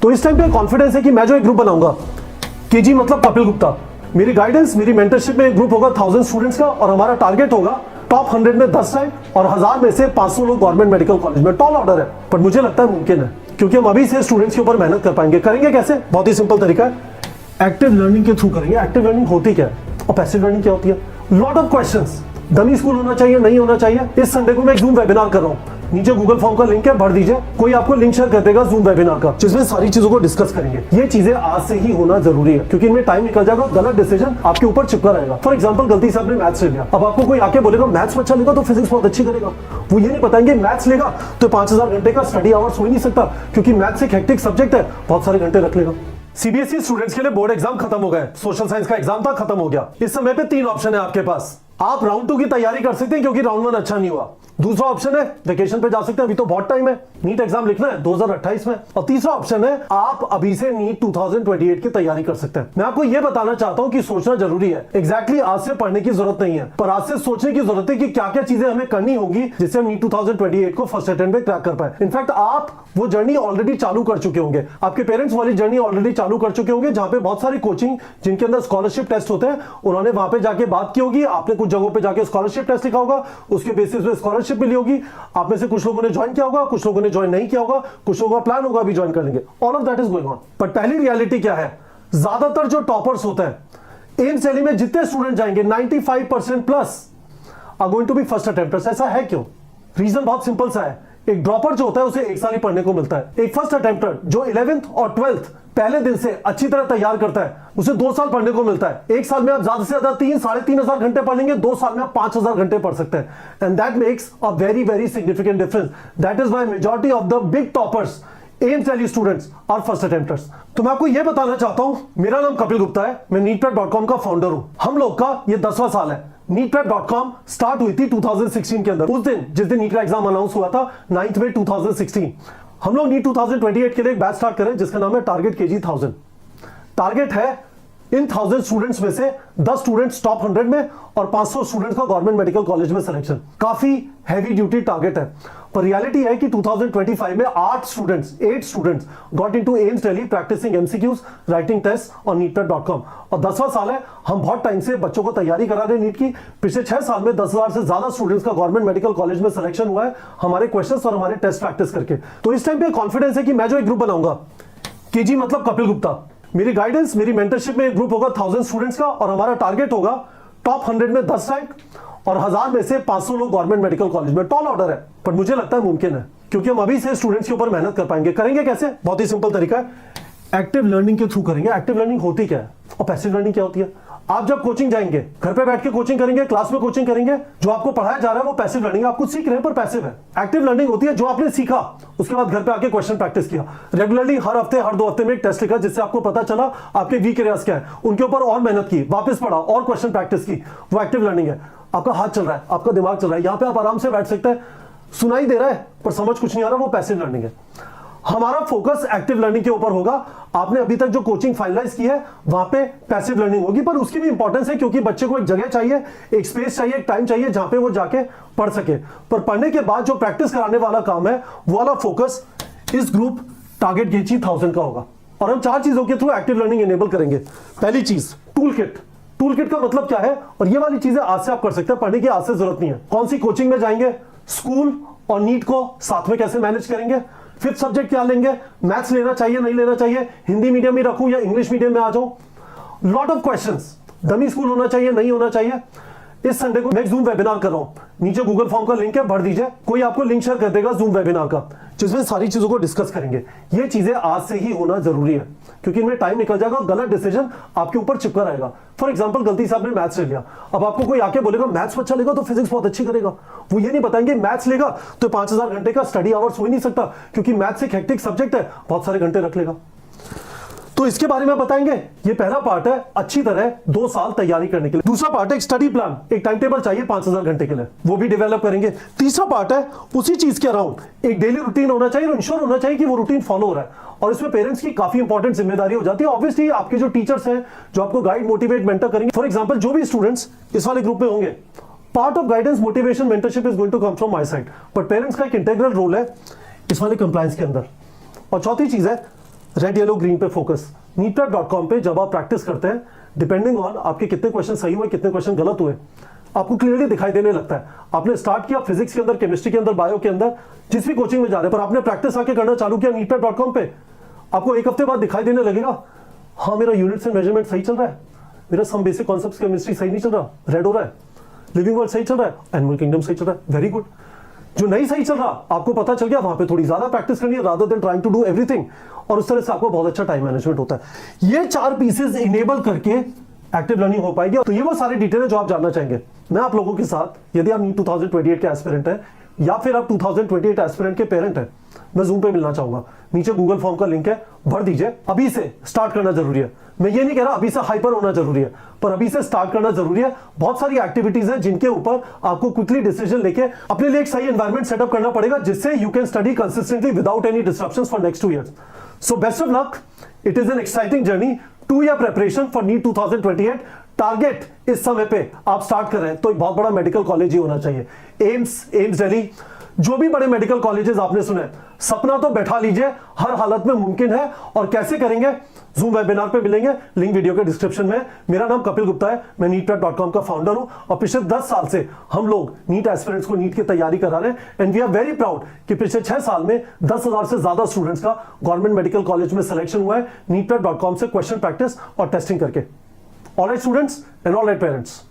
तो इस टाइम पे कॉन्फिडेंस है कि मैं जो एक ग्रुप बनाऊंगा, केजी मतलब कपिल गुप्ता, मेरी गाइडेंस, मेरी मेंटरशिप में एक ग्रुप होगा 1000 स्टूडेंट्स का, और हमारा टारगेट होगा टॉप 100 में 10 रैंक और 1000 में से 500 लोग गवर्नमेंट मेडिकल कॉलेज में। टॉल ऑर्डर है, पर मुझे लगता है मुमकिन है, क्योंकि हम अभी से स्टूडेंट्स के ऊपर मेहनत कर पाएंगे। करेंगे कैसे? बहुत ही सिंपल तरीका है, एक्टिव लर्निंग के थ्रू करेंगे। एक्टिव लर्निंग होती क्या है और पैसिव लर्निंग क्या होती है? Lot of questions, dummy school होना चाहिए, नहीं होना चाहिए। इस संडे को मैं एक जूम वेबिनार कर रहा हूँ, नीचे गूगल फॉर्म का लिंक है, भर दीजिए, कोई आपको लिंक शेयर कर देगा जूम वेबिनार का, जिसमें सारी चीजों को डिस्कस करेंगे। ये चीजें आज से ही होना जरूरी है, क्योंकि इनमें टाइम निकल जाएगा, गलत डिसीजन आपके ऊपर चिपका रहेगा। फॉर एग्जांपल, गलती से आपने मैथ्स ले लिया, अब आपको कोई आके बोलेगा मैथ्स अच्छा लेगा तो फिजिक्स बहुत अच्छी करेगा, वो ये नहीं बताएंगे मैथ्स लेगा तो 5000 घंटे का स्टडी आवर्स हो ही नहीं सकता, क्योंकि मैथ्स एक हेक्टिक सब्जेक्ट है, बहुत सारे घंटे रख लेगा। सीबीएसई स्टूडेंट्स के लिए बोर्ड एग्जाम खत्म हो गए, सोशल साइंस का एग्जाम था, खत्म हो गया। इस समय पे 3 ऑप्शन है आपके पास। आप राउंड 2 की तैयारी कर सकते हैं, क्योंकि राउंड 1 अच्छा नहीं हुआ। दूसरा ऑप्शन है वेकेशन पे जा सकते हैं, अभी तो बहुत टाइम है, नीट एग्जाम लिखना है 2028 में। और तीसरा ऑप्शन है आप अभी से नीट 2028 की तैयारी कर सकते हैं। मैं आपको यह बताना चाहता हूं कि सोचना जरूरी है। एग्जैक्टली आज से पढ़ने की जरूरत नहीं है, पर आज से सोचने की जरूरत है कि क्या क्या चीजें हमें करनी होगी जिससे हम नीट 2028 को फर्स्ट अटेम्प्ट में क्रैक कर पाए। इनफैक्ट आप वो जर्नी ऑलरेडी चालू कर चुके होंगे, आपके पेरेंट्स वाली जर्नी ऑलरेडी चालू कर चुके होंगे, जहां पे बहुत सारी कोचिंग जिनके अंदर स्कॉलरशिप टेस्ट होते हैं, उन्होंने वहां पे जाके बात की होगी, आपने कुछ जगहों पे जाके स्कॉलरशिप टेस्ट लिखा होगा, उसके बेसिस पे स्कॉलरशिप मिली होगी। आप में से कुछ लोगों ने ज्वाइन किया होगा, कुछ लोगों ने ज्वाइन नहीं किया होगा, कुछ लोगों का प्लान होगा अभी ज्वाइन कर लेंगे। All of that is going on. But पहली रियलिटी क्या है? ज्यादातर जो टॉपर्स होते हैं, एम्स दिल्ली में जितने स्टूडेंट जाएंगे 95% plus are going to be first attempters. ऐसा है क्यों? रीजन बहुत सिंपल सा है। एक ड्रॉपर जो होता है उसे 1 साल ही पढ़ने को मिलता है। एक फर्स्ट अटेम्प्टर जो 11th और 12th पहले दिन से अच्छी तरह तैयार करता है, उसे 2 साल पढ़ने को मिलता है। 1 साल में आप ज्यादा से ज्यादा 3-3,500 घंटे पढ़ लेंगे, 2 साल में आप 5000 घंटे पढ़ सकते हैं। And that makes a very very significant difference. That is why majority of the big toppers AIIMS Delhi students और फर्स्ट अटेम्प्टर्स। तो मैं आपको यह बताना चाहता हूं, मेरा नाम कपिल गुप्ता है, मैं NEETPrep.com का फाउंडर हूं। हम लोग का ये 10वां साल है। NEETPrep.com स्टार्ट हुई थी 2016 के अंदर, उस दिन जिस दिन नीट का एग्जाम अनाउंस हुआ था 9 मई 2016। हम लोग नीट 2028 के लिए एक बैच स्टार्ट करें जिसका नाम है टारगेट केजी 1000। टारगेट है इन 1000 स्टूडेंट्स में से 10 स्टूडेंट्स टॉप 100 में और 500 स्टूडेंट्स का गवर्नमेंट मेडिकल कॉलेज में सिलेक्शन। काफी हैवी ड्यूटी टारगेट है, पर रियलिटी है कि 2025 में 8 students got into AIIMS Delhi practising MCQs, writing test और NEETPrep.com। और 10वां साल है, हम बहुत टाइम से बच्चों को तैयारी करा रहे हैं नीट की। पिछले 6 साल में 10,000 से ज्यादा स्टूडेंट्स का गवर्नमेंट मेडिकल कॉलेज में सिलेक्शन हुआ है, हमारे क्वेश्चंस और हमारे टेस्ट प्रैक्टिस करके। तो इस टाइम पे कॉन्फिडेंस है कि मैं जो एक ग्रुप बनाऊंगा, केजी मतलब कपिल गुप्ता, मेरी गाइडेंस, मेरी मेंटरशिप में एक ग्रुप होगा 1000 स्टूडेंट्स का, और हमारा टारगेट होगा टॉप 100 में 10 रैंक और 1000 में से 500 लोग गवर्नमेंट मेडिकल कॉलेज में। टॉल ऑर्डर है, पर मुझे लगता है मुमकिन है, क्योंकि हम अभी से स्टूडेंट्स के ऊपर मेहनत कर पाएंगे। करेंगे कैसे? बहुत ही सिंपल तरीका है, एक्टिव लर्निंग के थ्रू करेंगे। एक्टिव लर्निंग होती क्या है और पैसिव लर्निंग क्या होती है? आप जब कोचिंग जाएंगे, घर पे बैठ के कोचिंग करेंगे, क्लास में कोचिंग करेंगे, जो आपको पढ़ाया जा रहा है वो पैसिव लर्निंग है, आप कुछ सीख रहे हैं पर पैसिव है। एक्टिव लर्निंग होती है जो आपने सीखा, उसके बाद घर पे आके क्वेश्चन प्रैक्टिस किया, रेगुलरली हर हफ्ते हर 2 हफ्ते में एक टेस्ट लिखा, जिससे आपको पता चला आपके वीक एरियाज क्या है, उनके ऊपर और मेहनत की, वापस पढ़ा और क्वेश्चन प्रैक्टिस की, वो एक्टिव लर्निंग है। आपका हाथ चल रहा है, आपका दिमाग चल रहा है, यहाँ पे आप आराम से बैठ सकते हैं, सुनाई दे रहा है पर समझ कुछ नहीं आ रहा, वो पैसिव लर्निंग है। हमारा फोकस एक्टिव लर्निंग के ऊपर होगा। आपने अभी तक जो कोचिंग फाइनलाइज की है वहां पे पैसिव लर्निंग होगी, पर उसकी भी इंपॉर्टेंस है, क्योंकि बच्चे को एक जगह चाहिए, एक स्पेस चाहिए, एक टाइम चाहिए जहां पे वो जाके पढ़ सके। पर पढ़ने के बाद जो प्रैक्टिस कराने वाला काम है, वो वाला फोकस इस ग्रुप टारगेट केजी 1000 का होगा। और हम 4 चीजों के थ्रू एक्टिव लर्निंग एनेबल करेंगे। पहली चीज, टूल किट। टूल किट का मतलब क्या है, और ये वाली चीजें आज से आप कर सकते हैं, पढ़ने की आज से जरूरत नहीं है। कौन सी कोचिंग में जाएंगे, स्कूल और नीट को साथ में कैसे मैनेज करेंगे, 5th सब्जेक्ट क्या लेंगे, मैथ्स लेना चाहिए नहीं लेना चाहिए, हिंदी मीडियम में रखूं या इंग्लिश मीडियम में आ जाऊं, lot of questions, dummy school होना चाहिए नहीं होना चाहिए। इस संडे को मैं जूम वेबिनार कर रहा हूं, नीचे गूगल फॉर्म का लिंक है, भर दीजिए, कोई आपको लिंक शेयर कर देगा जूम वेबिनार का, जिसमें सारी चीजों को डिस्कस करेंगे। ये चीजें आज से ही होना जरूरी है, क्योंकि इनमें टाइम निकल जाएगा, गलत डिसीजन आपके ऊपर चिपका रहेगा। फॉर एग्जांपल, गलती से आपने मैथ्स ले लिया, अब आपको कोई आके बोलेगा मैथ्स अच्छा लेगा तो फिजिक्स बहुत अच्छी करेगा, वो ये नहीं बताएंगे मैथ्स लेगा तो 5000 घंटे का स्टडी आवर्स हो ही नहीं सकता, क्योंकि मैथ्स एक हेक्टिक सब्जेक्ट है, बहुत सारे घंटे रख लेगा। तो इसके बारे में बताएंगे। ये पहला पार्ट है अच्छी तरह 2 साल तैयारी करने के लिए। दूसरा पार्ट है एक स्टडी प्लान, एक टाइम टेबल चाहिए 5000 घंटे के लिए, वो भी डेवलप करेंगे। तीसरा पार्ट है उसी चीज के अराउंड एक डेली रूटीन होना चाहिए, इंश्योर होना चाहिए कि वो रूटीन फॉलो हो रहा है, और इसमें पेरेंट्स की काफी इंपॉर्टेंट जिम्मेदारी हो जाती है। ऑब्वियसली आपके जो टीचर्स हैं जो आपको गाइड मोटिवेट मेंटर करेंगे, फॉर एग्जांपल जो भी स्टूडेंट्स इस वाले ग्रुप में होंगे, part of guidance motivation mentorship is going to come from my side, but parents का एक इंटीग्रल रोल है इस वाले कंप्लायंस के अंदर। और चौथी चीज है रेड येलो ग्रीन पे फोकस। neetprep.com पे जब आप प्रैक्टिस करते हैं, डिपेंडिंग ऑन आपके कितने क्वेश्चन सही हुए कितने क्वेश्चन गलत हुए, आपको क्लियरली दिखाई देने लगता है। आपने स्टार्ट किया फिजिक्स के अंदर, केमिस्ट्री के अंदर, बायो के अंदर, जिस भी कोचिंग में जा रहे हैं, पर आपने प्रैक्टिस आके करना चालू किया neetprep.com पे, आपको एक हफ्ते बाद दिखाई देने लगेगा, हाँ मेरा यूनिट्स एंड मेजरमेंट सही चल रहा है, मेरा सम बेसिक कॉन्सेप्ट्स केमिस्ट्री सही नहीं चल रहा, रेड हो रहा है, लिविंग वर्ल्ड सही चल रहा है, एनिमल किंगडम सही चल रहा है, वेरी गुड। जो नहीं सही चल रहा, आपको पता चल गया, वहां पे थोड़ी ज्यादा प्रैक्टिस करनी है rather than trying to do everything, और उस तरह से आपको बहुत अच्छा टाइम मैनेजमेंट होता है। ये 4 पीसेस इनेबल करके एक्टिव लर्निंग हो पाएगी। तो ये वो सारी डिटेल है जो आप जानना चाहेंगे। मैं आप लोगों के साथ, यदि आप नीट 2028 के एस्पिरेंट है या फिर आप 2028 एस्पिरेंट के पेरेंट है, मैं जूम पे मिलना चाहूंगा। नीचे गूगल फॉर्म का लिंक है, भर दीजिए। अभी से स्टार्ट करना जरूरी है। मैं ये नहीं कह रहा अभी से हाइपर होना जरूरी है, पर अभी से स्टार्ट करना जरूरी है। बहुत सारी एक्टिविटीज हैं जिनके ऊपर आपको क्विकली डिसीजन लेके अपने लिए एक सही एनवायरनमेंट सेटअप करना पड़ेगा, जिससे you can study consistently without any disruptions for next 2 years। So best of luck. It is an exciting journey. 2 year preparation for NEET 2028। Target इस समय पे आप स्टार्ट कर रहे हैं तो एक बहुत बड़ा मेडिकल कॉलेज ही होना चाहिए। एम्स दिल्ली, जो भी बड़े मेडिकल कॉलेजेस आपने सुने, सपना तो बैठा लीजिए, हर हालत में मुमकिन है। और कैसे करेंगे? जूम वेबिनार पे मिलेंगे, लिंक वीडियो के डिस्क्रिप्शन में। मेरा नाम कपिल गुप्ता है, मैं neetprep.com का फाउंडर हूं, और पिछले 10 साल से हम लोग नीट एस्पिरेंट्स को नीट की तैयारी करा रहे हैं। And we are very proud कि पिछले 6 साल में 10,000 से ज्यादा स्टूडेंट्स का गवर्नमेंट मेडिकल कॉलेज में सिलेक्शन हुआ है neetprep.com से क्वेश्चन प्रैक्टिस और टेस्टिंग करके। Alright students and alright parents.